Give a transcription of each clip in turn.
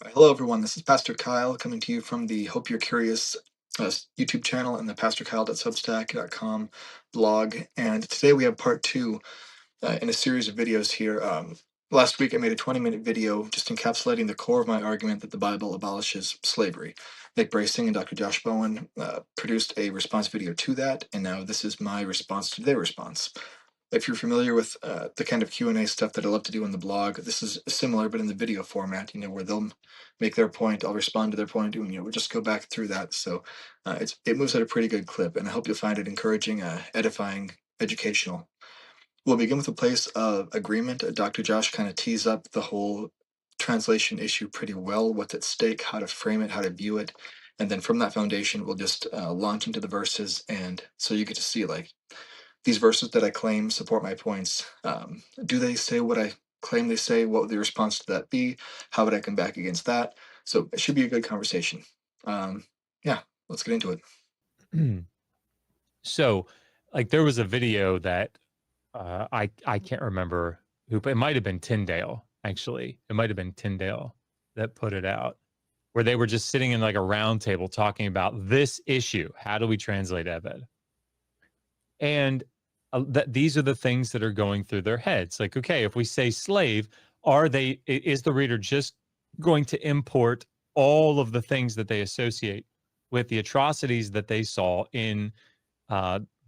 Hello, everyone. This is Pastor Kyle coming to you from the Hope You're Curious YouTube channel and the pastorkyle.substack.com blog. And today we have part two in a series of videos here. Last week I made a 20-minute video just encapsulating the core of my argument that the Bible abolishes slavery. Nick Brasing and Dr. Josh Bowen produced a response video to that, and now this is my response to their response. If you're familiar with the kind of Q&A stuff that I love to do on the blog, this is similar, but in the video format, where they'll make their point, I'll respond to their point, and, we'll just go back through that. So it moves at a pretty good clip, and I hope you'll find it encouraging, edifying, educational. We'll begin with a place of agreement. Dr. Josh kind of tees up the whole translation issue pretty well, what's at stake, how to frame it, how to view it. And then from that foundation, we'll just launch into the verses. And so you get to see, like, these verses that I claim support my points. Do they say what I claim they say? What would the response to that be? How would I come back against that? So it should be a good conversation. Yeah, let's get into it. So, like, there was a video that I can't remember who, but it might have been Tyndale, actually. It might have been Tyndale that put it out, where they were just sitting in like a round table talking about this issue. How do we translate Eved? And these are the things that are going through their heads. Like, okay, if we say slave, is the reader just going to import all of the things that they associate with the atrocities that they saw in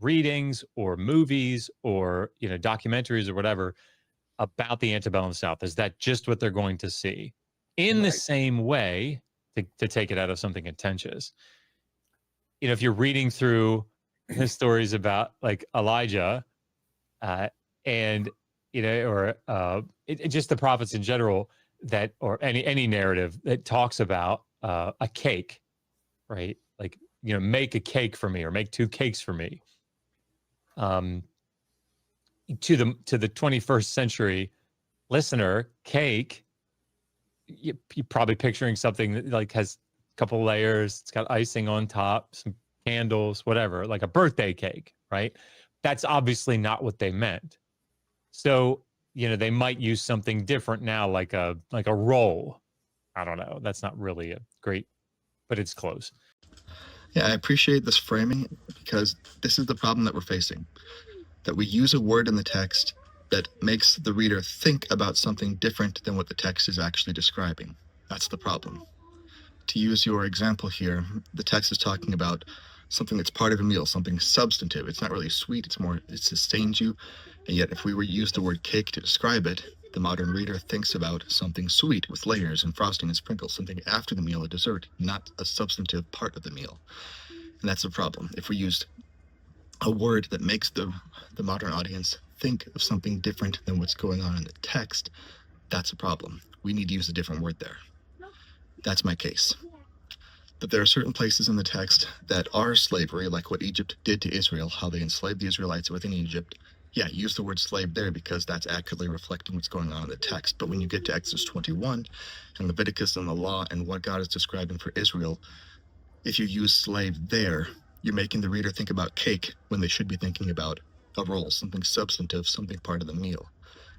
readings or movies or documentaries or whatever about the antebellum South? Is that just what they're going to see? In the same way, to take it out of something contentious, if you're reading through the stories about like Elijah and or just the prophets in general, that or any narrative that talks about a cake, right? Like, make a cake for me or make two cakes for me. To the 21st century listener, cake, you're probably picturing something that like has a couple layers, it's got icing on top, some candles, whatever, like a birthday cake, right? That's obviously not what they meant. So, they might use something different now, like a roll. I don't know. That's not really a great, but it's close. Yeah, I appreciate this framing because this is the problem that we're facing. That we use a word in the text that makes the reader think about something different than what the text is actually describing. That's the problem. To use your example here, the text is talking about something that's part of a meal, something substantive. It's not really sweet, it sustains you. And yet, if we were to use the word cake to describe it, the modern reader thinks about something sweet with layers and frosting and sprinkles, something after the meal, a dessert, not a substantive part of the meal. And that's the problem. If we used a word that makes the modern audience think of something different than what's going on in the text, that's a problem. We need to use a different word there. That's my case. But there are certain places in the text that are slavery, like what Egypt did to Israel, how they enslaved the Israelites within Egypt. Yeah, use the word slave there because that's accurately reflecting what's going on in the text. But when you get to Exodus 21 and Leviticus and the law and what God is describing for Israel, if you use slave there, you're making the reader think about cake when they should be thinking about a roll, something substantive, something part of the meal.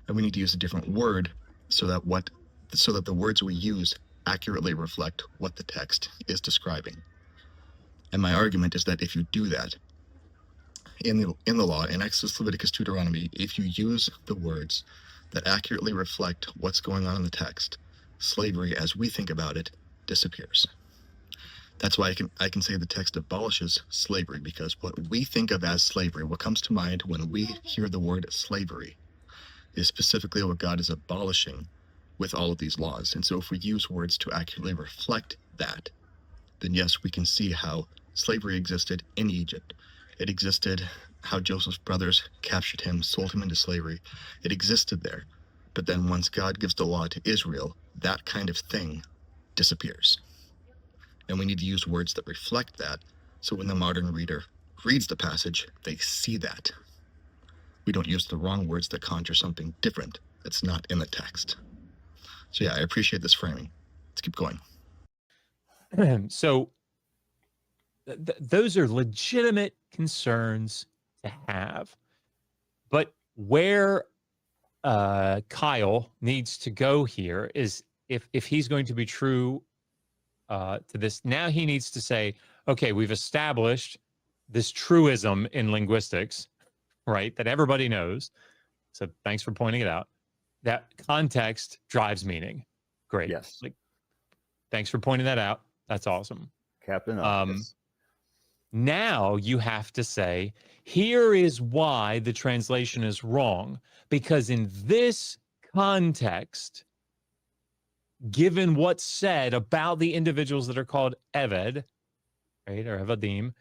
And we need to use a different word so that the words we use accurately reflect what the text is describing. And my argument is that if you do that in the law, in Exodus, Leviticus, Deuteronomy, if you use the words that accurately reflect what's going on in the text, slavery as we think about it disappears. That's why I can say the text abolishes slavery, because what we think of as slavery, what comes to mind when we hear the word slavery, is specifically what God is abolishing with all of these laws. And so if we use words to accurately reflect that, then yes, we can see how slavery existed in Egypt. It existed how Joseph's brothers captured him, sold him into slavery. It existed there. But then once God gives the law to Israel, that kind of thing disappears. And we need to use words that reflect that, so when the modern reader reads the passage, they see that. We don't use the wrong words that conjure something different that's not in the text. So yeah, I appreciate this framing. Let's keep going. So those are legitimate concerns to have. But where Kyle needs to go here is if he's going to be true to this, now he needs to say, okay, we've established this truism in linguistics, right, that everybody knows. So thanks for pointing it out. That context drives meaning. Great. Yes. Like, thanks for pointing that out. That's awesome. Captain Obvious. Now you have to say, here is why the translation is wrong. Because in this context, given what's said about the individuals that are called Eved, right, or Evadim,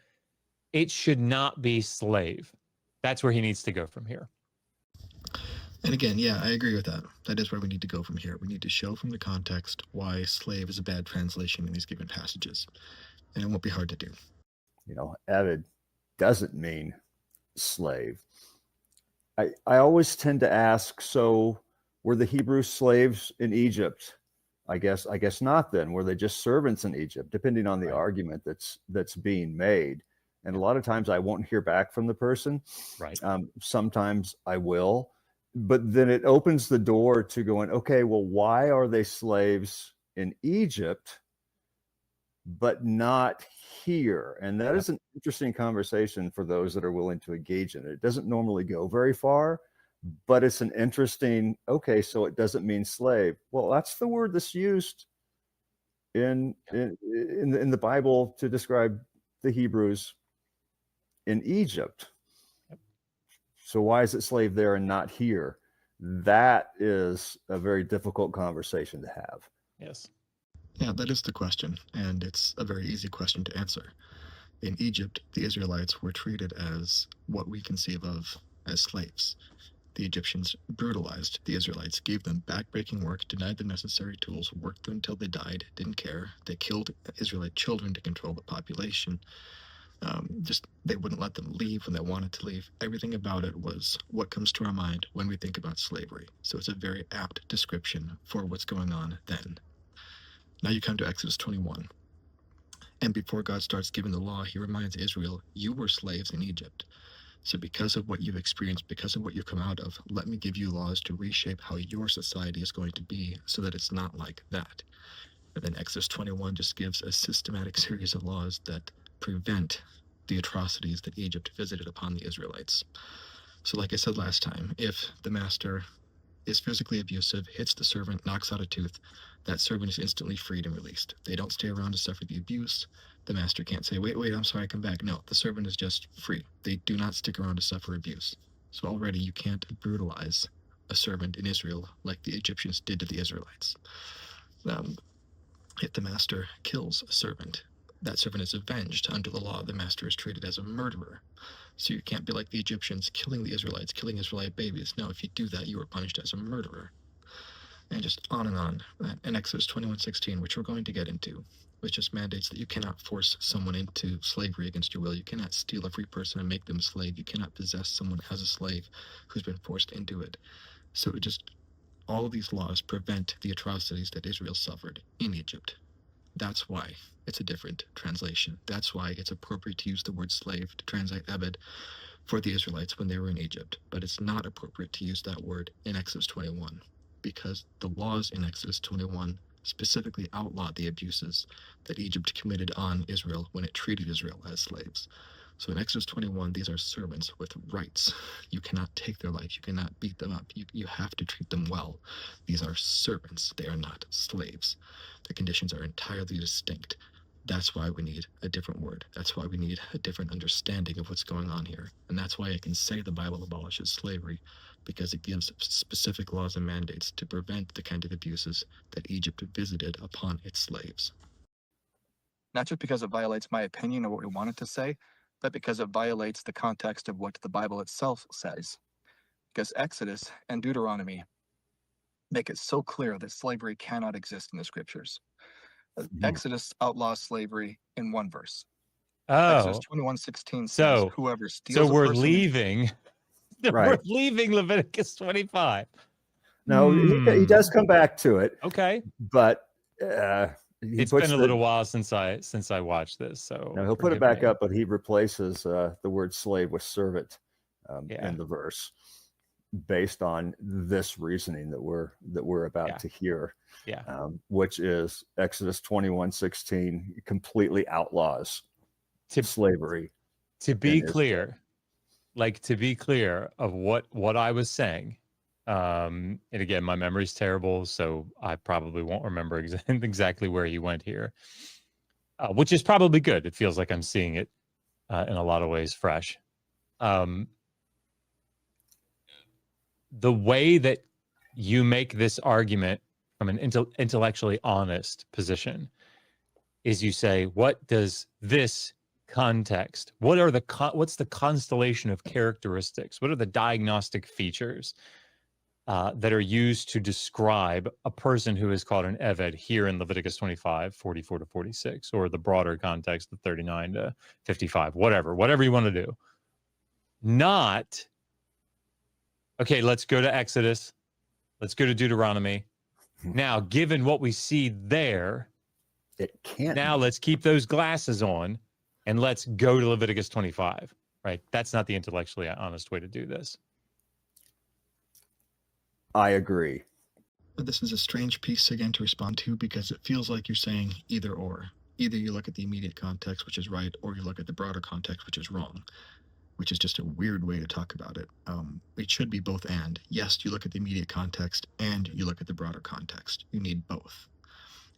it should not be slave. That's where he needs to go from here. And again, yeah, I agree with that. That is where we need to go from here. We need to show from the context why slave is a bad translation in these given passages. And it won't be hard to do. You know, Eved doesn't mean slave. I always tend to ask, so were the Hebrew slaves in Egypt? I guess not then. Were they just servants in Egypt, depending on the argument that's being made? And a lot of times I won't hear back from the person. Right. Sometimes I will. But then it opens the door to going, okay, well, why are they slaves in Egypt, but not here? And that is an interesting conversation for those that are willing to engage in it. It doesn't normally go very far, but it's an interesting, okay, so it doesn't mean slave. Well, that's the word that's used in the Bible to describe the Hebrews in Egypt. So why is it slave there and not here? That is a very difficult conversation to have. Yes. Yeah, that is the question, and it's a very easy question to answer. In Egypt, the Israelites were treated as what we conceive of as slaves. The Egyptians brutalized the Israelites, gave them backbreaking work, denied them necessary tools, worked them until they died, didn't care. They killed Israelite children to control the population. They wouldn't let them leave when they wanted to leave. Everything about it was what comes to our mind when we think about slavery. So it's a very apt description for what's going on then. Now you come to Exodus 21. And before God starts giving the law, he reminds Israel, you were slaves in Egypt. So because of what you've experienced, because of what you've come out of, let me give you laws to reshape how your society is going to be so that it's not like that. And then Exodus 21 just gives a systematic series of laws that prevent the atrocities that Egypt visited upon the Israelites. So like I said last time, if the master is physically abusive, hits the servant, knocks out a tooth, that servant is instantly freed and released. They don't stay around to suffer the abuse. The master can't say, wait, I'm sorry, come back. No, the servant is just free. They do not stick around to suffer abuse. So already you can't brutalize a servant in Israel like the Egyptians did to the Israelites. If the master kills a servant, that servant is avenged. Under the law, the master is treated as a murderer. So you can't be like the Egyptians, killing the Israelites, killing Israelite babies. No, if you do that, you are punished as a murderer. And just on and on. In Exodus 21:16, which we're going to get into, which just mandates that you cannot force someone into slavery against your will. You cannot steal a free person and make them a slave. You cannot possess someone as a slave who's been forced into it. So all of these laws prevent the atrocities that Israel suffered in Egypt. That's why it's a different translation. That's why it's appropriate to use the word slave to translate Ebed for the Israelites when they were in Egypt. But it's not appropriate to use that word in Exodus 21 because the laws in Exodus 21 specifically outlawed the abuses that Egypt committed on Israel when it treated Israel as slaves. So in Exodus 21, these are servants with rights. You cannot take their life. You cannot beat them up. You have to treat them well. These are servants. They are not slaves. The conditions are entirely distinct. That's why we need a different word. That's why we need a different understanding of what's going on here. And that's why I can say the Bible abolishes slavery, because it gives specific laws and mandates to prevent the kind of abuses that Egypt visited upon its slaves. Not just because it violates my opinion or what we want it to say, but because it violates the context of what the Bible itself says. Because Exodus and Deuteronomy make it so clear that slavery cannot exist in the scriptures. Exodus outlaws slavery in one verse. Exodus 21:16 says, whoever steals so we're leaving. Right. We're leaving Leviticus 25. No, he does come back to it. Okay. But it's been a little while since I watched this, so he'll put it back up, but he replaces the word slave with servant in the verse. based on this reasoning that we're about Yeah. to hear, Yeah. which is Exodus 21:16 completely outlaws To slavery. to be in Israel. clear, to be clear of what I was saying. And again, my memory's terrible, so I probably won't remember exactly where he went here, which is probably good. It feels like I'm seeing it in a lot of ways fresh. The way that you make this argument from an intellectually honest position is you say, what does this context, what's the constellation of characteristics? What are the diagnostic features that are used to describe a person who is called an Eved here in Leviticus 25, 44 to 46, or the broader context of 39 to 55, whatever you want to do. Not, okay, let's go to Exodus. Let's go to Deuteronomy. Now, given what we see there, It can't. now let's keep those glasses on and let's go to Leviticus 25, right? That's not the intellectually honest way to do this. I agree. But this is a strange piece again to respond to, because it feels like you're saying either or. Either you look at the immediate context, which is right, or you look at the broader context, which is wrong, which is just a weird way to talk about it. It should be both and. Yes, you look at the immediate context and you look at the broader context. You need both.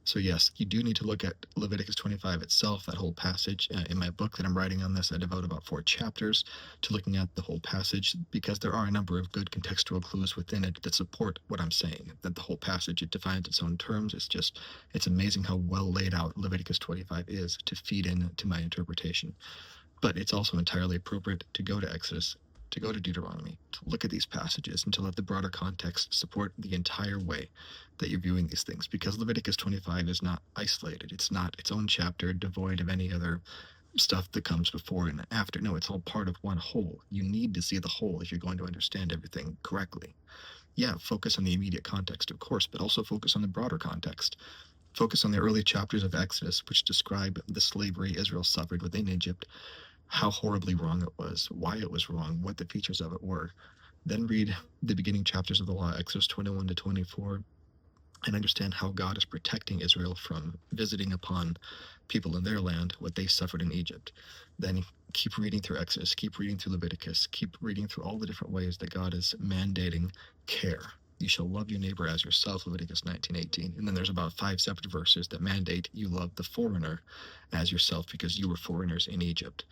So yes, you do need to look at Leviticus 25 itself, that whole passage. In my book that I'm writing on this, I devote about 4 chapters to looking at the whole passage, because there are a number of good contextual clues within it that support what I'm saying, that the whole passage, it defines its own terms. It's amazing how well laid out Leviticus 25 is to feed into my interpretation. But it's also entirely appropriate to go to Exodus, to go to Deuteronomy, to look at these passages, and to let the broader context support the entire way that you're viewing these things, because Leviticus 25 is not isolated. It's not its own chapter devoid of any other stuff that comes before and after. No, it's all part of one whole. You need to see the whole if you're going to understand everything correctly. Yeah, focus on the immediate context, of course, but also focus on the broader context. Focus on the early chapters of Exodus, which describe the slavery Israel suffered within Egypt, how horribly wrong it was, why it was wrong, what the features of it were. Then read the beginning chapters of the law, Exodus 21 to 24, and understand how God is protecting Israel from visiting upon people in their land what they suffered in Egypt. Then keep reading through Exodus, keep reading through Leviticus, keep reading through all the different ways that God is mandating care. You shall love your neighbor as yourself, Leviticus 19:18. And then there's about 5 separate verses that mandate you love the foreigner as yourself, because you were foreigners in Egypt.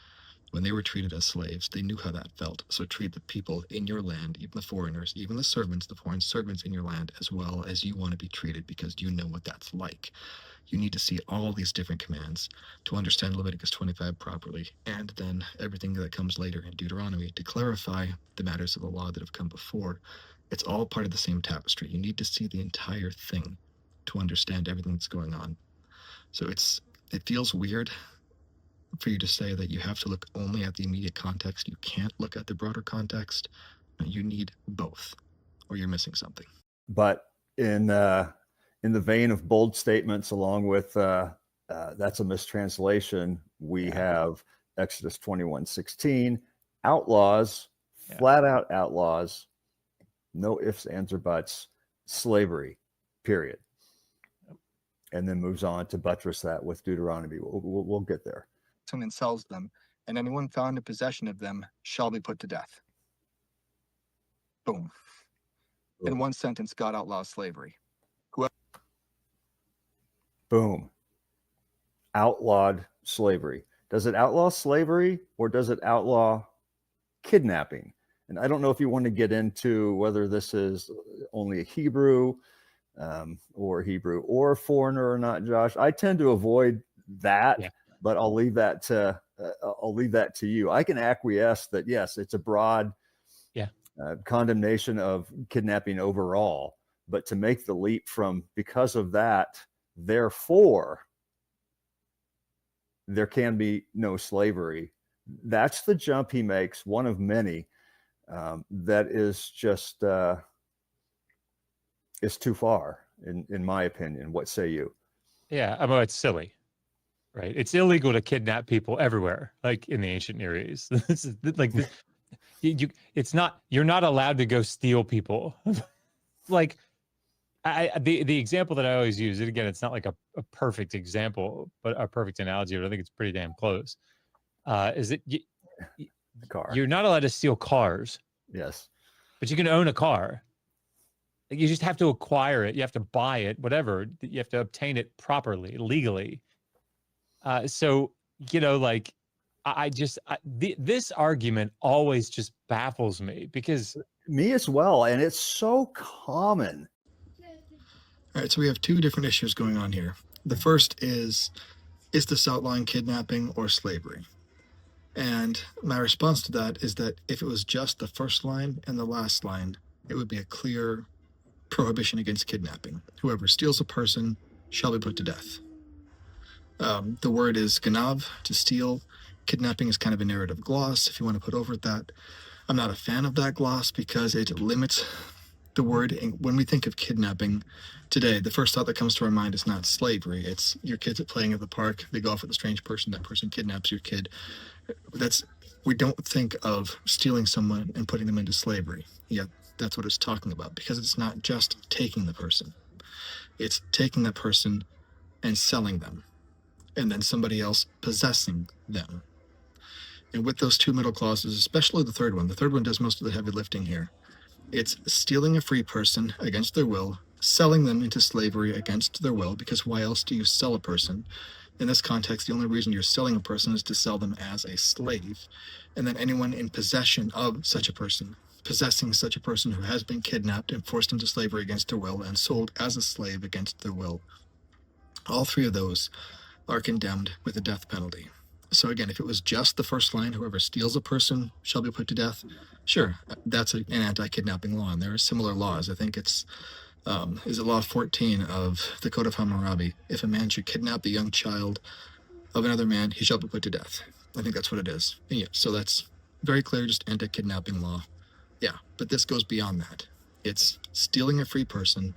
When they were treated as slaves, they knew how that felt. So treat the people in your land, even the foreigners, even the servants, the foreign servants in your land, as well as you want to be treated, because you know what that's like. You need to see all these different commands to understand Leviticus 25 properly, and then everything that comes later in Deuteronomy to clarify the matters of the law that have come before. It's all part of the same tapestry. You need to see the entire thing to understand everything that's going on. So it feels weird for you to say that you have to look only at the immediate context. You can't look at the broader context. You need both, or you're missing something. But in the vein of bold statements, along with that's a mistranslation, we have Exodus 21:16, outlaws, flat out outlaws, no ifs, ands, or buts, slavery, period. And then moves on to buttress that with Deuteronomy. We'll get there. And sells them, and anyone found in possession of them shall be put to death. Boom. In one sentence, God outlaws slavery. Boom. Outlawed slavery. Does it outlaw slavery, or does it outlaw kidnapping? And I don't know if you want to get into whether this is only a Hebrew or foreigner or not, Josh. I tend to avoid that, but I'll leave that to you. I can acquiesce that yes, it's a broad condemnation of kidnapping overall, but to make the leap from because of that, therefore there can be no slavery. That's the jump he makes, one of many, that is just is too far, in my opinion. What say you? Yeah, I mean, it's silly, right? It's illegal to kidnap people everywhere, like in the ancient Near East. This is like you're not allowed to go steal people. Like the example that I always use, and again, it's not like a perfect example, but a perfect analogy, but I think it's pretty damn close. Is that The car. you're not allowed to steal cars, Yes. but you can own a car. Like, you just have to acquire it. You have to buy it, whatever. You have to obtain it properly, legally. So, like this argument always just baffles me because Me as well. And it's so common. All right, so we have two different issues going on here. The first is this outlawing kidnapping or slavery? And my response to that is that if it was just the first line and the last line, it would be a clear prohibition against kidnapping. Whoever steals a person shall be put to death. The word is ganav, to steal. Kidnapping is kind of a narrative gloss, if you want to put over that. I'm not a fan of that gloss because it limits the word. When we think of kidnapping today, the first thought that comes to our mind is not slavery. It's your kids are playing at the park. They go off with a strange person. That person kidnaps your kid. We don't think of stealing someone and putting them into slavery. Yet that's what it's talking about, because it's not just taking the person. It's taking that person and selling them, and then somebody else possessing them. And with those two middle clauses, especially the third one does most of the heavy lifting here. It's stealing a free person against their will, selling them into slavery against their will, because why else do you sell a person? In this context, the only reason you're selling a person is to sell them as a slave. And then anyone in possession of such a person, possessing such a person who has been kidnapped and forced into slavery against their will and sold as a slave against their will. All three of those are condemned with a death penalty. So again, if it was just the first line, whoever steals a person shall be put to death, sure, that's an anti-kidnapping law, and there are similar laws. I think it's, is it Law 14 of the Code of Hammurabi? If a man should kidnap the young child of another man, he shall be put to death. I think that's what it is. And yeah, so that's very clear, just anti-kidnapping law. Yeah, but this goes beyond that. It's stealing a free person,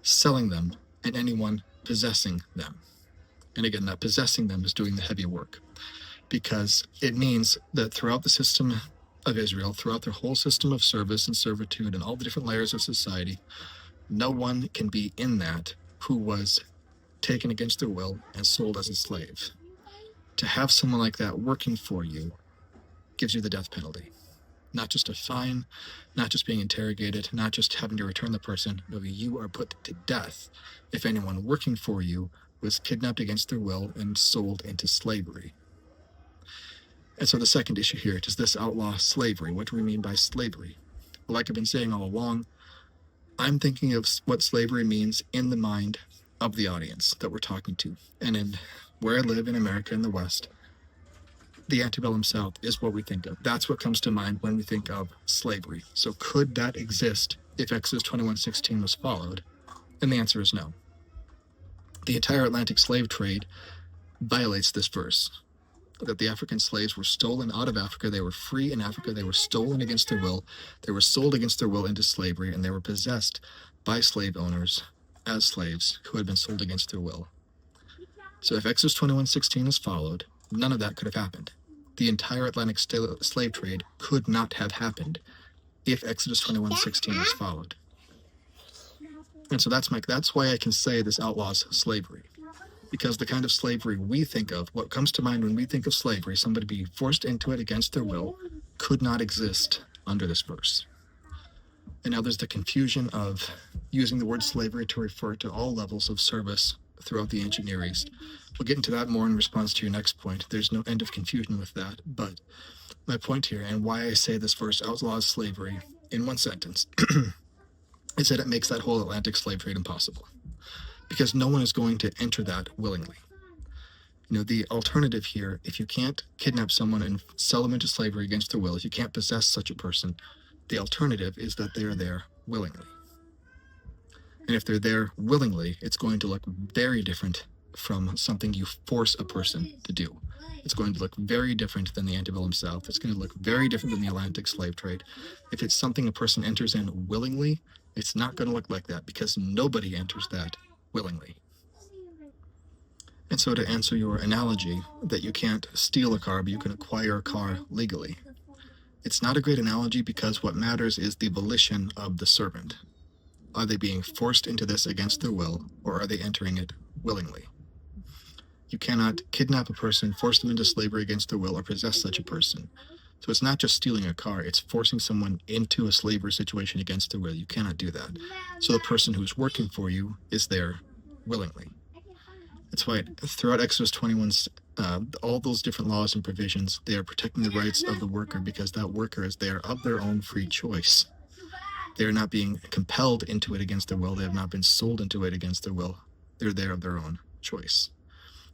selling them, and anyone possessing them. And again, that possessing them is doing the heavy work, because it means that throughout the system of Israel, throughout their whole system of service and servitude and all the different layers of society, no one can be in that who was taken against their will and sold as a slave. To have someone like that working for you gives you the death penalty. Not just a fine, not just being interrogated, not just having to return the person. No, you are put to death if anyone working for you was kidnapped against their will and sold into slavery. And so the second issue here, does this outlaw slavery? What do we mean by slavery? Well, like I've been saying all along, I'm thinking of what slavery means in the mind of the audience that we're talking to. And in where I live in America in the West, the antebellum South is what we think of. That's what comes to mind when we think of slavery. So could that exist if Exodus 21:16 was followed? And the answer is no. The entire Atlantic slave trade violates this verse, that the African slaves were stolen out of Africa. They were free in Africa. They were stolen against their will. They were sold against their will into slavery, and they were possessed by slave owners as slaves who had been sold against their will. So if Exodus 21:16 is followed, none of that could have happened. The entire Atlantic slave trade could not have happened if Exodus 21:16 is followed. And so that's why I can say this outlaws slavery. Because the kind of slavery we think of, what comes to mind when we think of slavery, somebody being forced into it against their will, could not exist under this verse. And now there's the confusion of using the word slavery to refer to all levels of service throughout the ancient Near East. We'll get into that more in response to your next point. There's no end of confusion with that. But my point here, and why I say this verse outlaws slavery in one sentence, is that it makes that whole Atlantic slave trade impossible. Because no one is going to enter that willingly. You know, the alternative here, if you can't kidnap someone and sell them into slavery against their will, if you can't possess such a person, the alternative is that they are there willingly. And if they're there willingly, it's going to look very different from something you force a person to do. It's going to look very different than the antebellum South. It's going to look very different than the Atlantic slave trade. If it's something a person enters in willingly, it's not going to look like that, because nobody enters that willingly. And so to answer your analogy that you can't steal a car, but you can acquire a car legally, It's not a great analogy because what matters is the volition of the servant. Are they being forced into this against their will, or are they entering it willingly? You cannot kidnap a person, force them into slavery against their will, or possess such a person. So it's not just stealing a car, it's forcing someone into a slavery situation against their will. You cannot do that. So the person who's working for you is there willingly. That's why throughout Exodus 21, all those different laws and provisions, they are protecting the rights of the worker because that worker is there of their own free choice. They are not being compelled into it against their will. They have not been sold into it against their will. They're there of their own choice.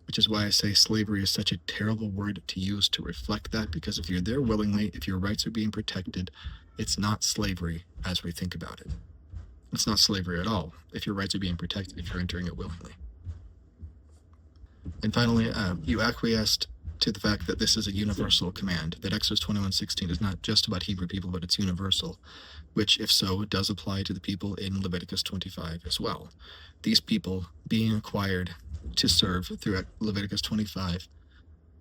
Which is why I say slavery is such a terrible word to use to reflect that, because if you're there willingly, if your rights are being protected, it's not slavery as we think about it. It's not slavery at all if your rights are being protected, if you're entering it willingly. And finally, you acquiesced to the fact that this is a universal command, that Exodus 21:16 is not just about Hebrew people, but it's universal, which, if so, does apply to the people in Leviticus 25 as well. These people being acquired to serve through Leviticus 25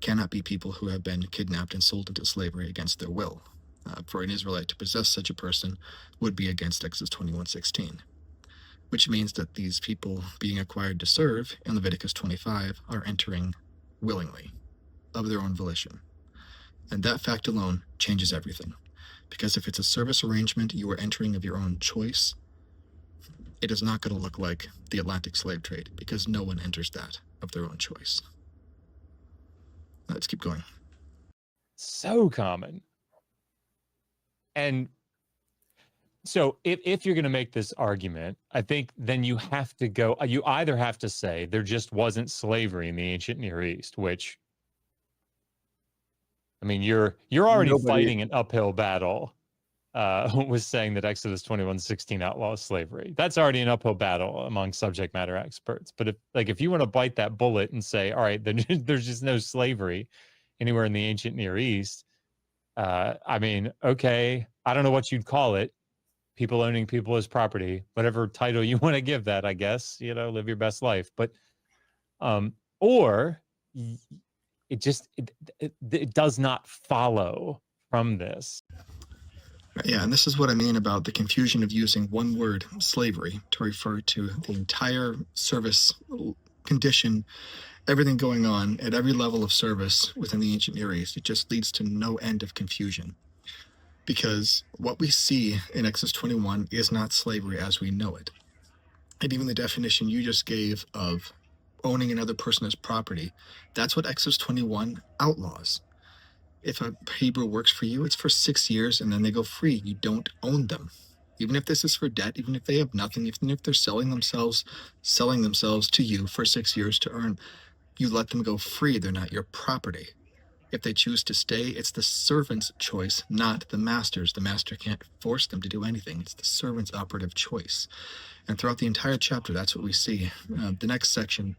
cannot be people who have been kidnapped and sold into slavery against their will. For an Israelite to possess such a person would be against Exodus 21:16, which means that these people being acquired to serve in Leviticus 25 are entering willingly, of their own volition. And that fact alone changes everything. Because if it's a service arrangement you are entering of your own choice, it is not going to look like the Atlantic slave trade, because no one enters that of their own choice. Let's keep going. So common. And so if you're going to make this argument, I think then you have to go, you either have to say there just wasn't slavery in the ancient Near East, which, I mean, you're already fighting an uphill battle was saying that Exodus 21:16 outlaws slavery. That's already an uphill battle among subject matter experts. But if you want to bite that bullet and say, all right, then there's just no slavery anywhere in the ancient Near East, I mean, okay, I don't know what you'd call it. People owning people as property, whatever title you want to give that, I guess, live your best life. But, or it does not follow from this. Yeah, and this is what I mean about the confusion of using one word, slavery, to refer to the entire service condition, everything going on at every level of service within the ancient Near East. It just leads to no end of confusion. Because what we see in Exodus 21 is not slavery as we know it. And even the definition you just gave of owning another person as property, that's what Exodus 21 outlaws. If a Hebrew works for you, it's for 6 years and then they go free. You don't own them. Even if this is for debt, even if they have nothing, even if they're selling themselves to you for 6 years to earn, you let them go free. They're not your property. If they choose to stay, it's the servant's choice, not the master's. The master can't force them to do anything. It's the servant's operative choice. And throughout the entire chapter, that's what we see. The next section,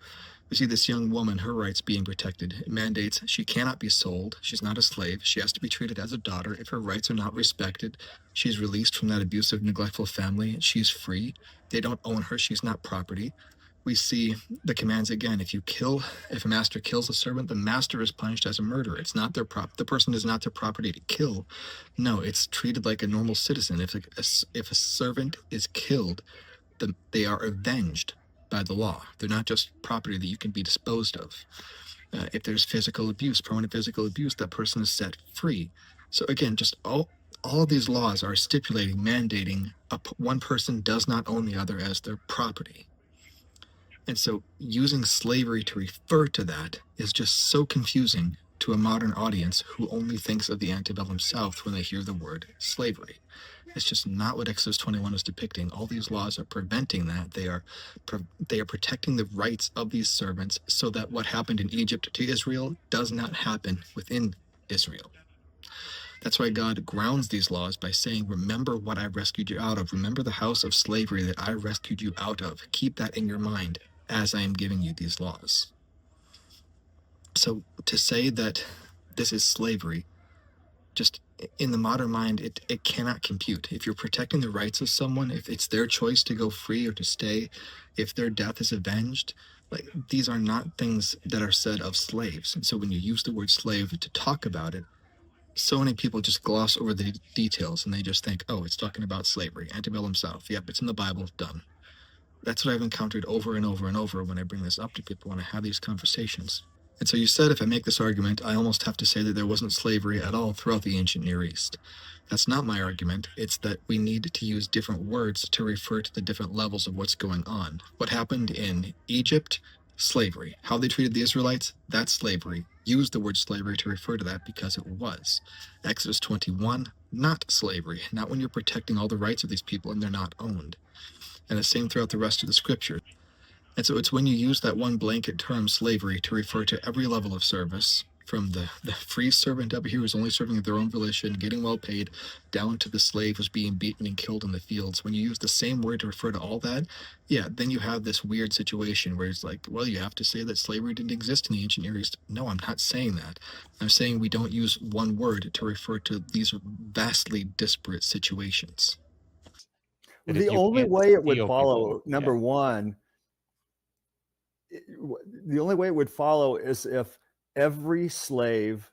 we see this young woman, her rights being protected. It mandates she cannot be sold. She's not a slave. She has to be treated as a daughter. If her rights are not respected, she's released from that abusive, neglectful family. She's free. They don't own her. She's not property. We see the commands again. If a master kills a servant, the master is punished as a murderer. It's not the person is not their property to kill. No, it's treated like a normal citizen. If a servant is killed, they are avenged by the law. They're not just property that you can be disposed of. If there's physical abuse, permanent physical abuse, that person is set free. So again, just all of these laws are stipulating, mandating one person does not own the other as their property. And so using slavery to refer to that is just so confusing to a modern audience who only thinks of the antebellum South when they hear the word slavery. It's just not what Exodus 21 is depicting. All these laws are preventing that. They are protecting the rights of these servants so that what happened in Egypt to Israel does not happen within Israel. That's why God grounds these laws by saying, remember what I rescued you out of. Remember the house of slavery that I rescued you out of. Keep that in your mind as I am giving you these laws. So to say that this is slavery, just in the modern mind, it cannot compute. If you're protecting the rights of someone, if it's their choice to go free or to stay, if their death is avenged, like these are not things that are said of slaves. And so when you use the word slave to talk about it, so many people just gloss over the details and they just think, oh, it's talking about slavery, antebellum South. Yep, it's in the Bible, done. That's what I've encountered over and over and over when I bring this up to people, when I have these conversations. And so you said if I make this argument, I almost have to say that there wasn't slavery at all throughout the ancient Near East. That's not my argument. It's that we need to use different words to refer to the different levels of what's going on. What happened in Egypt, slavery. How they treated the Israelites, that's slavery. Use the word slavery to refer to that because it was. Exodus 21, not slavery. Not when you're protecting all the rights of these people and they're not owned. And the same throughout the rest of the scripture. And so it's when you use that one blanket term, slavery, to refer to every level of service, from the free servant up here who's only serving of their own volition, getting well paid, down to the slave who's being beaten and killed in the fields. When you use the same word to refer to all that, yeah, then you have this weird situation where it's like, well, you have to say that slavery didn't exist in the ancient Near East. No, I'm not saying that. I'm saying we don't use one word to refer to these vastly disparate situations. That The if you only can't way it would steal follow, people- number one, the only way it would follow is if every slave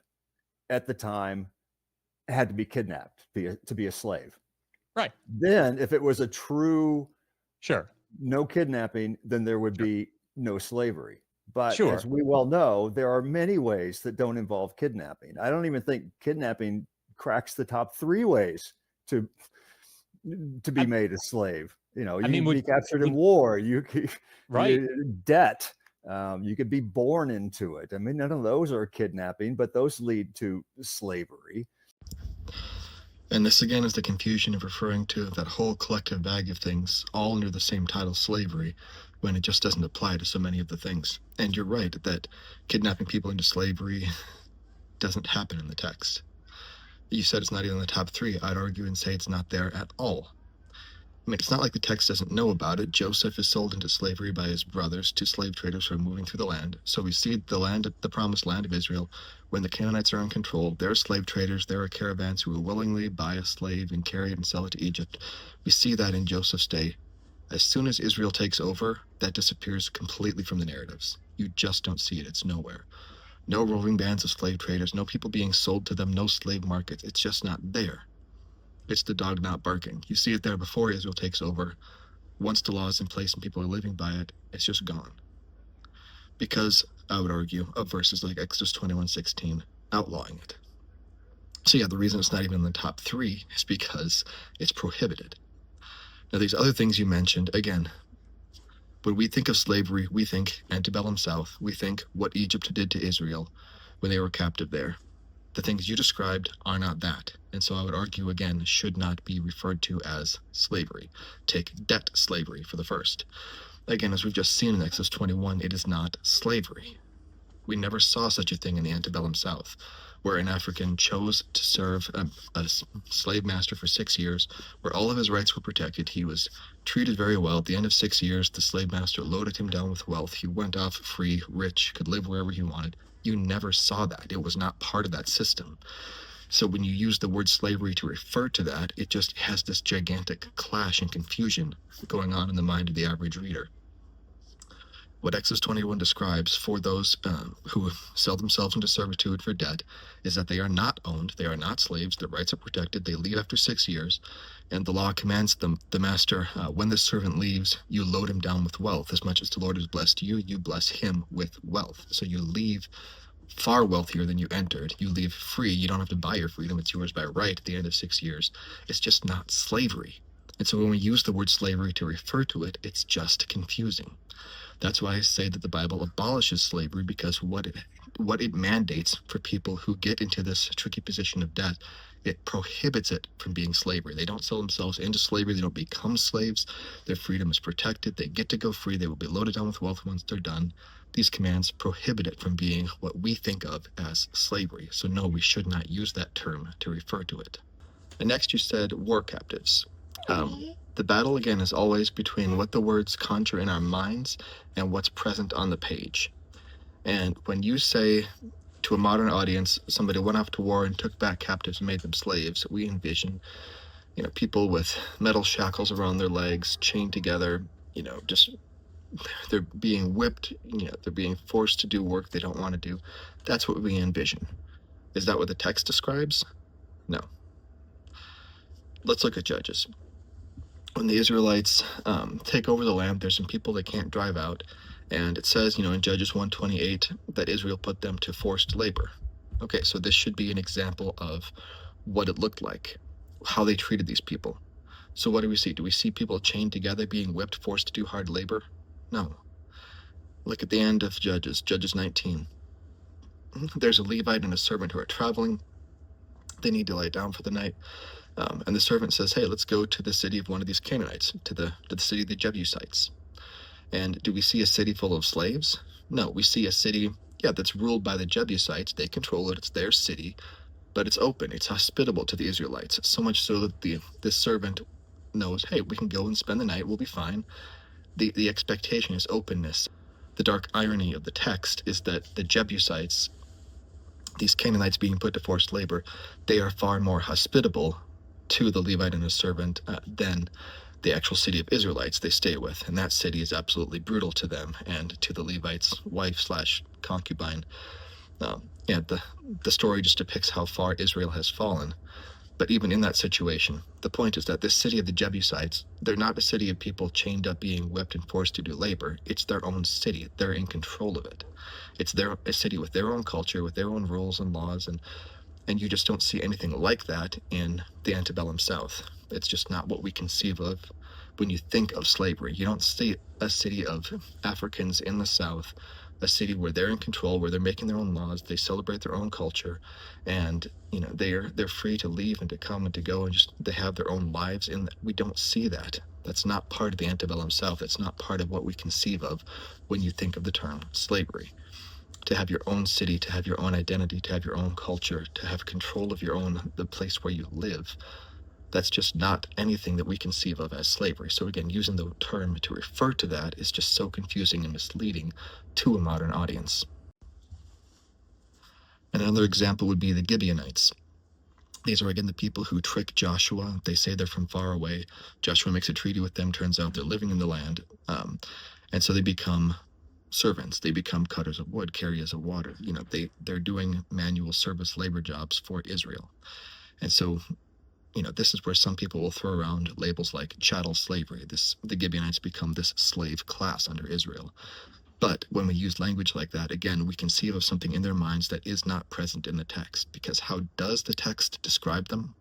at the time had to be kidnapped to be a slave. Right. Then, if it was a true Sure. no kidnapping, then there would be no slavery. But Sure. as we well know, there are many ways that don't involve kidnapping. I don't even think kidnapping cracks the top 3 ways to be made a slave. You know, you could be captured in war, you could Right. debt, you could be born into it. I mean, none of those are kidnapping, but those lead to slavery. And this again is the confusion of referring to that whole collective bag of things all under the same title, slavery, when it just doesn't apply to so many of the things. And you're right that kidnapping people into slavery doesn't happen in the text. You said it's not even in the top 3. I'd argue and say it's not there at all. I mean, it's not like the text doesn't know about it. Joseph is sold into slavery by his brothers to slave traders who are moving through the land. So we see the promised land of Israel, when the Canaanites are in control, they're slave traders, there are caravans who will willingly buy a slave and carry it and sell it to Egypt. We see that in Joseph's day. As soon as Israel takes over, that disappears completely from the narratives. You just don't see it. It's nowhere. No roving bands of slave traders, no people being sold to them, no slave markets. It's just not there. It's the dog not barking. You see it there before Israel takes over. Once the law is in place and people are living by it, it's just gone. Because, I would argue, of verses like Exodus 21:16, outlawing it. So yeah, the reason it's not even in the top 3 is because it's prohibited. Now these other things you mentioned, again, when we think of slavery, we think antebellum South. We think what Egypt did to Israel when they were captive there. The things you described are not that. And so I would argue, again, should not be referred to as slavery. Take debt slavery for the first. Again, as we've just seen in Exodus 21, it is not slavery. We never saw such a thing in the antebellum South, where an African chose to serve a slave master for 6 years, where all of his rights were protected. He was treated very well. At the end of 6 years, the slave master loaded him down with wealth. He went off free, rich, could live wherever he wanted. You never saw that. It was not part of that system. So when you use the word slavery to refer to that, it just has this gigantic clash and confusion going on in the mind of the average reader. What Exodus 21 describes for those who sell themselves into servitude for debt is that they are not owned, they are not slaves, their rights are protected, they leave after 6 years, and the law commands them, the master, when the servant leaves, you load him down with wealth. As much as the Lord has blessed you, you bless him with wealth. So you leave far wealthier than you entered. You leave free. You don't have to buy your freedom. It's yours by right at the end of 6 years. It's just not slavery. And so when we use the word slavery to refer to it, it's just confusing. That's why I say that the Bible abolishes slavery, because what it mandates for people who get into this tricky position of debt, it prohibits it from being slavery. They don't sell themselves into slavery. They don't become slaves. Their freedom is protected. They get to go free. They will be loaded down with wealth once they're done. These commands prohibit it from being what we think of as slavery. So no, we should not use that term to refer to it. And next you said war captives. The battle, again, is always between what the words conjure in our minds and what's present on the page. And when you say to a modern audience, somebody went off to war and took back captives and made them slaves, we envision, people with metal shackles around their legs, chained together, just they're being whipped, they're being forced to do work they don't want to do. That's what we envision. Is that what the text describes? No. Let's look at Judges. When the Israelites take over the land, there's some people that can't drive out. And it says, in Judges 1:28, that Israel put them to forced labor. Okay, so this should be an example of what it looked like, how they treated these people. So what do we see? Do we see people chained together, being whipped, forced to do hard labor? No. Look at the end of Judges 19. There's a Levite and a servant who are traveling. They need to lie down for the night. And the servant says, hey, let's go to the city of one of these Canaanites, to the city of the Jebusites. And do we see a city full of slaves? No, we see a city, that's ruled by the Jebusites. They control it. It's their city, but it's open. It's hospitable to the Israelites, so much so that this servant knows, hey, we can go and spend the night. We'll be fine. The expectation is openness. The dark irony of the text is that the Jebusites, these Canaanites being put to forced labor, they are far more hospitable to the Levite and his servant than the actual city of Israelites they stay with. And that city is absolutely brutal to them and to the Levite's wife/concubine. The story just depicts how far Israel has fallen. But even in that situation, the point is that this city of the Jebusites, they're not a city of people chained up being whipped and forced to do labor. It's their own city. They're in control of it. It's a city with their own culture, with their own rules and laws, and you just don't see anything like that in the antebellum South. It's just not what we conceive of when you think of slavery. You don't see a city of Africans in the South, a city where they're in control, where they're making their own laws, they celebrate their own culture, and they're free to leave and to come and to go, and just they have their own lives. We don't see that. That's not part of the antebellum South. That's not part of what we conceive of when you think of the term slavery. To have your own city, to have your own identity, to have your own culture, to have control of the place where you live. That's just not anything that we conceive of as slavery. So again, using the term to refer to that is just so confusing and misleading to a modern audience. Another example would be the Gibeonites. These are again the people who trick Joshua. They say they're from far away. Joshua makes a treaty with them. Turns out they're living in the land. And so they become servants. They become cutters of wood, carriers of water. They're doing manual service labor jobs for Israel. And so, this is where some people will throw around labels like chattel slavery. The Gibeonites become this slave class under Israel. But when we use language like that, again, we conceive of something in their minds that is not present in the text. Because how does the text describe them?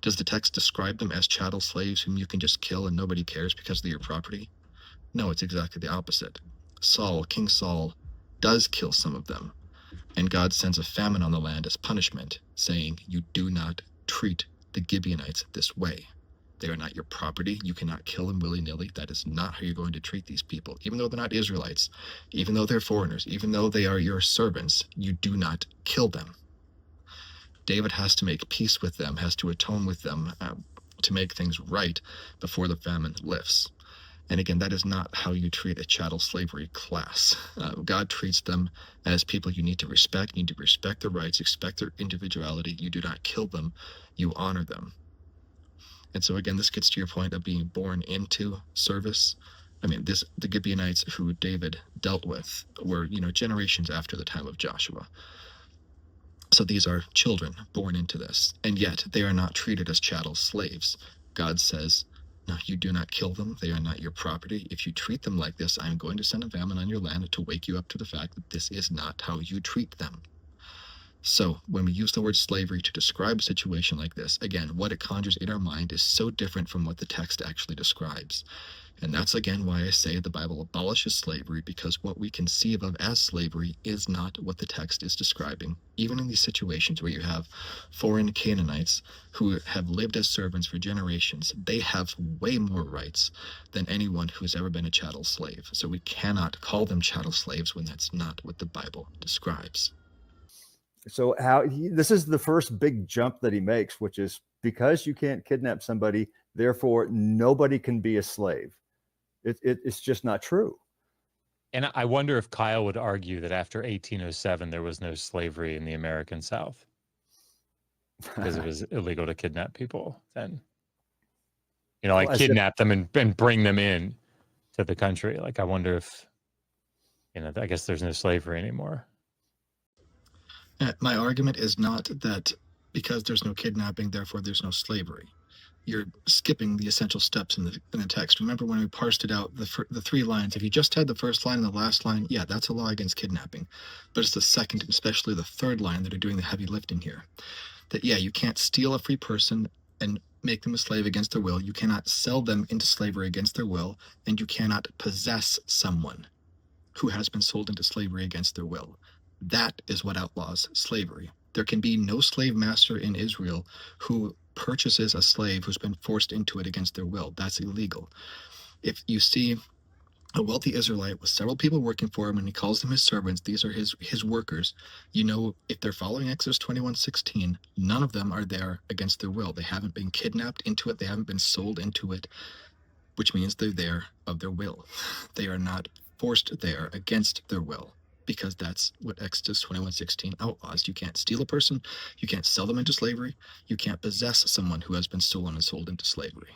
Does the text describe them as chattel slaves whom you can just kill and nobody cares because they're your property? No, it's exactly the opposite. King Saul, does kill some of them, and God sends a famine on the land as punishment, saying, you do not treat the Gibeonites this way. They are not your property. You cannot kill them willy-nilly. That is not how you're going to treat these people. Even though they're not Israelites, even though they're foreigners, even though they are your servants, you do not kill them. David has to make peace with them, has to atone with them to make things right before the famine lifts. And again, that is not how you treat a chattel slavery class. God treats them as people you need to respect. You need to respect their rights, respect their individuality. You do not kill them. You honor them. And so again, this gets to your point of being born into service. The Gibeonites who David dealt with were, generations after the time of Joshua. So these are children born into this. And yet they are not treated as chattel slaves. God says, no, you do not kill them. They are not your property. If you treat them like this, I'm going to send a famine on your land to wake you up to the fact that this is not how you treat them. So when we use the word slavery to describe a situation like this, again, what it conjures in our mind is so different from what the text actually describes. And that's again why I say the Bible abolishes slavery, because what we conceive of as slavery is not what the text is describing. Even in these situations where you have foreign Canaanites who have lived as servants for generations, they have way more rights than anyone who has ever been a chattel slave. So we cannot call them chattel slaves when that's not what the Bible describes. So this is the first big jump that he makes, which is because you can't kidnap somebody, therefore nobody can be a slave. It's just not true. And I wonder if Kyle would argue that after 1807, there was no slavery in the American South because it was illegal to kidnap people then. Kidnap them and bring them in to the country. I wonder if, I guess there's no slavery anymore. My argument is not that because there's no kidnapping, therefore there's no slavery. You're skipping the essential steps in the text. Remember when we parsed it out, the 3 lines, if you just had the first line and the last line, yeah, that's a law against kidnapping. But it's the second, and especially the third line that are doing the heavy lifting here. That, yeah, you can't steal a free person and make them a slave against their will. You cannot sell them into slavery against their will, and you cannot possess someone who has been sold into slavery against their will. That is what outlaws slavery. There can be no slave master in Israel who purchases a slave who's been forced into it against their will. That's illegal. If you see a wealthy Israelite with several people working for him and he calls them his servants, these are his workers, you know, if they're following Exodus 21:16, none of them are there against their will. They haven't been kidnapped into it. They haven't been sold into it, which means they're there of their will. They are not forced there against their will, because that's what Exodus 21:16 outlaws. You can't steal a person, you can't sell them into slavery, you can't possess someone who has been stolen and sold into slavery.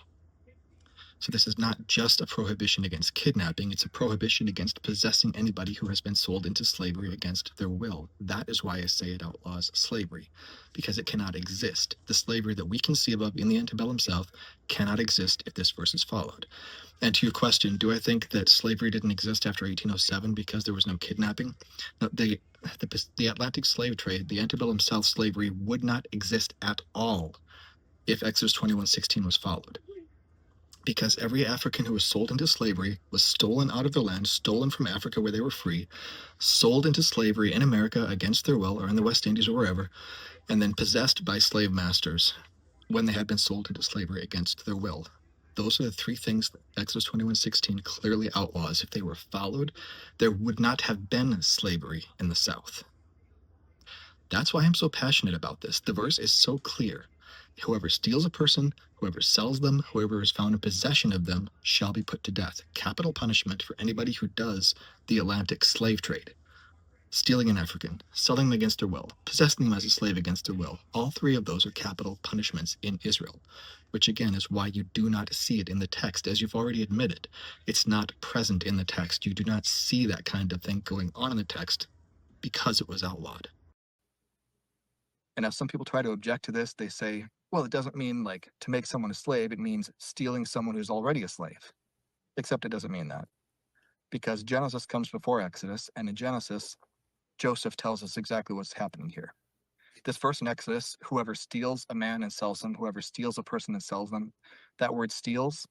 So this is not just a prohibition against kidnapping, it's a prohibition against possessing anybody who has been sold into slavery against their will. That is why I say it outlaws slavery, because it cannot exist. The slavery that we conceive of in the antebellum South cannot exist if this verse is followed. And to your question, do I think that slavery didn't exist after 1807 because there was no kidnapping? No, the Atlantic slave trade, the antebellum South slavery, would not exist at all if Exodus 21:16 was followed. Because every African who was sold into slavery was stolen out of their land, stolen from Africa where they were free, sold into slavery in America against their will, or in the West Indies or wherever, and then possessed by slave masters when they had been sold into slavery against their will. Those are the 3 things that Exodus 21:16 clearly outlaws. If they were followed, there would not have been slavery in the South. That's why I'm so passionate about this. The verse is so clear. Whoever steals a person, whoever sells them, whoever is found in possession of them shall be put to death. Capital punishment for anybody who does the Atlantic slave trade. Stealing an African, selling them against their will, possessing them as a slave against their will. All 3 of those are capital punishments in Israel, which again is why you do not see it in the text, as you've already admitted. It's not present in the text. You do not see that kind of thing going on in the text because it was outlawed. And now some people try to object to this. They say, well, it doesn't mean like to make someone a slave. It means stealing someone who's already a slave. Except it doesn't mean that. Because Genesis comes before Exodus, and in Genesis, Joseph tells us exactly what's happening here. This verse in Exodus, whoever steals a man and sells him, whoever steals a person and sells them, that word steals,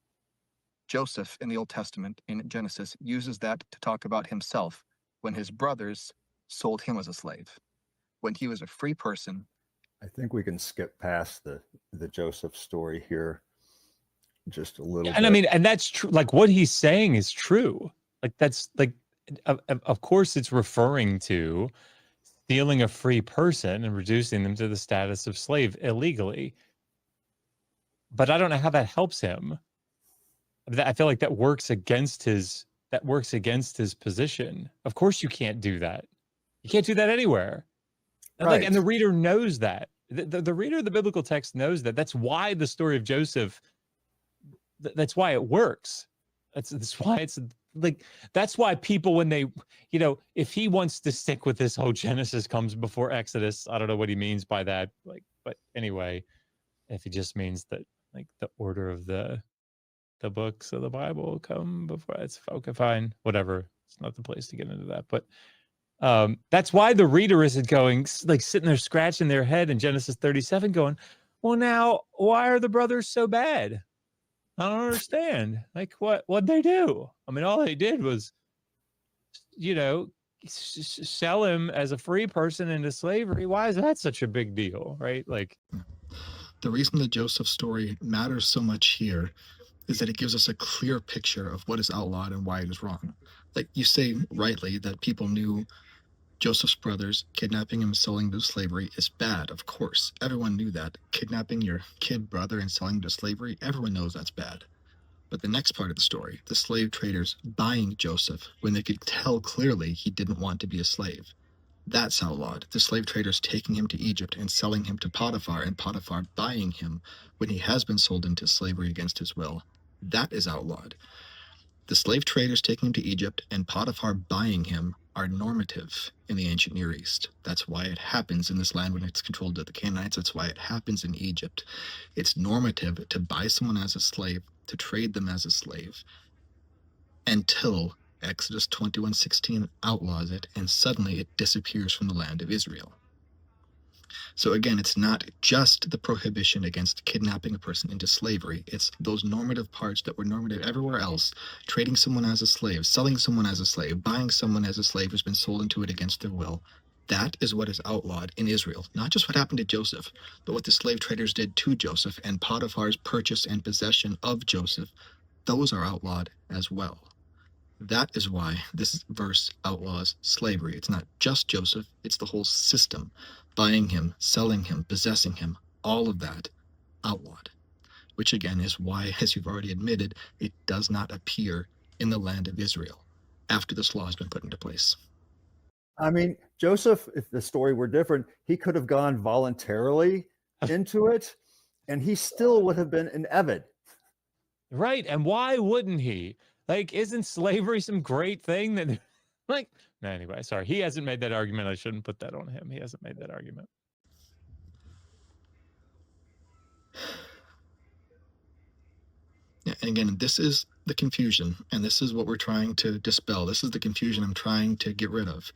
Joseph in the Old Testament, in Genesis, uses that to talk about himself when his brothers sold him as a slave. When he was a free person. I think we can skip past the Joseph story here just a little bit. And I mean, and that's true. Like what he's saying is true. Like that's like, of course it's referring to stealing a free person and reducing them to the status of slave illegally. But I don't know how that helps him. I feel like that works against his position. Of course you can't do that. You can't do that anywhere. Right. Like, and the reader knows that. The reader of the biblical text knows that. That's why the story of Joseph, that's why it works. That's why it's like, that's why people, when they, you know, if he wants to stick with this whole Genesis comes before Exodus, I don't know what he means by that. Like, but anyway, if he just means that like the order of the books of the Bible come before, it's okay, fine, whatever. It's not the place to get into that, but that's why the reader isn't going like sitting there scratching their head in Genesis 37 going, well, now why are the brothers so bad? I don't understand. Like what'd they do? I mean, all they did was, you know, sell him as a free person into slavery. Why is that such a big deal? Right? Like the reason the Joseph story matters so much here is that it gives us a clear picture of what is outlawed and why it is wrong. Like you say rightly that people knew Joseph's brothers kidnapping and selling him to slavery is bad, of course. Everyone knew that. Kidnapping your kid brother and selling him to slavery, everyone knows that's bad. But the next part of the story, the slave traders buying Joseph when they could tell clearly he didn't want to be a slave, that's outlawed. The slave traders taking him to Egypt and selling him to Potiphar, and Potiphar buying him when he has been sold into slavery against his will, that is outlawed. The slave traders taking him to Egypt and Potiphar buying him are normative in the ancient Near East. That's why it happens in this land when it's controlled by the Canaanites. That's why it happens in Egypt. It's normative to buy someone as a slave, to trade them as a slave, until Exodus 21:16 outlaws it, and suddenly it disappears from the land of Israel. So again, it's not just the prohibition against kidnapping a person into slavery. It's those normative parts that were normative everywhere else. Trading someone as a slave, selling someone as a slave, buying someone as a slave who's been sold into it against their will. That is what is outlawed in Israel. Not just what happened to Joseph, but what the slave traders did to Joseph and Potiphar's purchase and possession of Joseph. Those are outlawed as well. That is why this verse outlaws slavery. It's not just Joseph, it's the whole system. Buying him, selling him, possessing him, all of that outlawed. Which again is why, as you've already admitted, it does not appear in the land of Israel after this law has been put into place. I mean, Joseph, if the story were different, he could have gone voluntarily into it, and he still would have been an Eved. Right. And why wouldn't he? Like, isn't slavery some great thing that, like, no, anyway, sorry. He hasn't made that argument. I shouldn't put that on him. He hasn't made that argument. Yeah, and again, this is the confusion, and this is what we're trying to dispel. This is the confusion I'm trying to get rid of.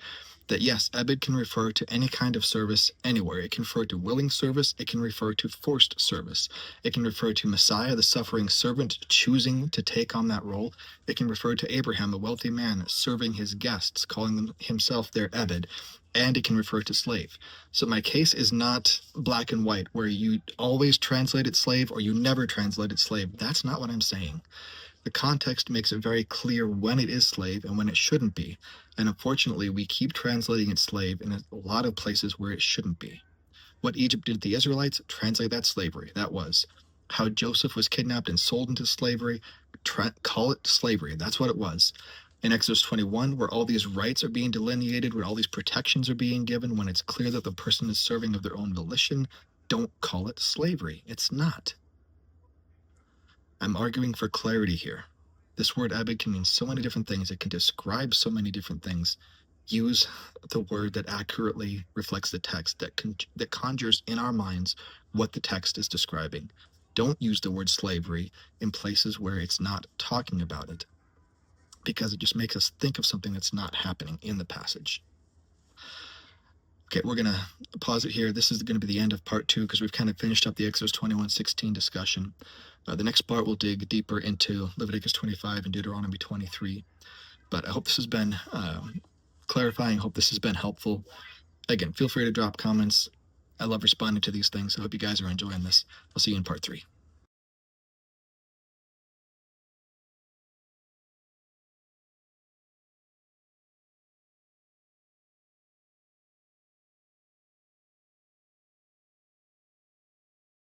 That yes, Ebed can refer to any kind of service anywhere. It can refer to willing service. It can refer to forced service. It can refer to Messiah, the suffering servant, choosing to take on that role. It can refer to Abraham, the wealthy man, serving his guests, calling them himself their Ebed. And it can refer to slave. So my case is not black and white, where you always translate it slave or you never translate it slave. That's not what I'm saying. The context makes it very clear when it is slave and when it shouldn't be. And unfortunately, we keep translating it slave in a lot of places where it shouldn't be. What Egypt did to the Israelites, translate that slavery. That was how Joseph was kidnapped and sold into slavery. Call it slavery. That's what it was. In Exodus 21, where all these rights are being delineated, where all these protections are being given, when it's clear that the person is serving of their own volition, don't call it slavery. It's not. I'm arguing for clarity here. This word Ebed can mean so many different things. It can describe so many different things. Use the word that accurately reflects the text, that conjures in our minds what the text is describing. Don't use the word slavery in places where it's not talking about it, because it just makes us think of something that's not happening in the passage. Okay, we're going to pause it here. This is going to be the end of part 2 because we've kind of finished up the Exodus 21:16 discussion. The next part will dig deeper into Leviticus 25 and Deuteronomy 23. But I hope this has been clarifying. I hope this has been helpful. Again, feel free to drop comments. I love responding to these things. I hope you guys are enjoying this. I'll see you in part 3.